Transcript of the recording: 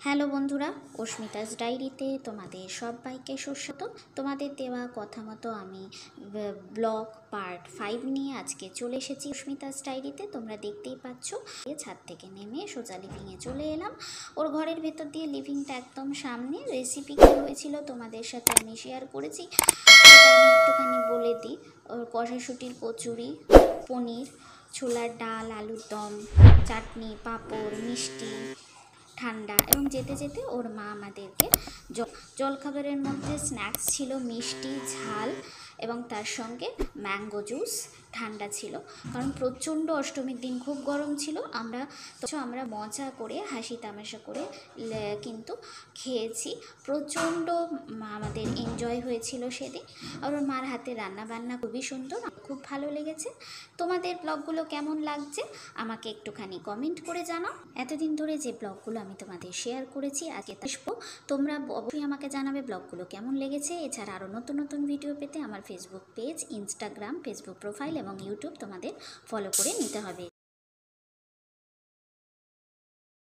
Hello বন্ধুরা, অস্মিতাস ডায়েরিতে তোমাদের সবাইকে সুস্বাগত। তোমাদের দেওয়া কথা মতো আমি ব্লগ পার্ট 5 নিয়ে আজকে চলে এসেছি অস্মিতাস ডায়েরিতে। তোমরা দেখতেই পাচ্ছ, ছাদ থেকে নেমে সোজা লিভিংয়ে চলে এলাম। ওর ঘরের ভেতর দিয়ে লিভিংটা একদম সামনে। রেসিপি কী হয়েছিল তোমাদের সাথে আমি শেয়ার করেছি, সেটা আমি একটুখানি বলে দিই। ওর কষাশুটির কচুরি, পনির, ছোলার ডাল, আলুর দম, চাটনি, পাঁপড়, মিষ্টি, ঠান্ডা, এবং যেতে যেতে ওর মা আমাদেরকে জলখাবারের মধ্যে স্ন্যাক্স ছিল মিষ্টি, ঝাল, এবং তার সঙ্গে ম্যাঙ্গো জুস ঠান্ডা ছিল। কারণ প্রচণ্ড অষ্টমীর দিন খুব গরম ছিল। আমরা মজা করে হাসি তামাশা করে কিন্তু খেয়েছি। প্রচণ্ড আমাদের এনজয় হয়েছিল সেদিন। আর ওর মার হাতে রান্না বান্না খুবই সুন্দর, খুব ভালো লেগেছে। তোমাদের ব্লগগুলো কেমন লাগছে আমাকে একটুখানি কমেন্ট করে জানাও। এতদিন ধরে যে ব্লগগুলো আমি তোমাদের শেয়ার করেছি আজকে আসবো, তোমরা অবশ্যই আমাকে জানাবে ব্লগগুলো কেমন লেগেছে। এছাড়া আরও নতুন নতুন ভিডিও পেতে আমার Facebook page, Instagram, Facebook profile এবং ইউটিউব তোমাদের ফলো করে নিতে হবে।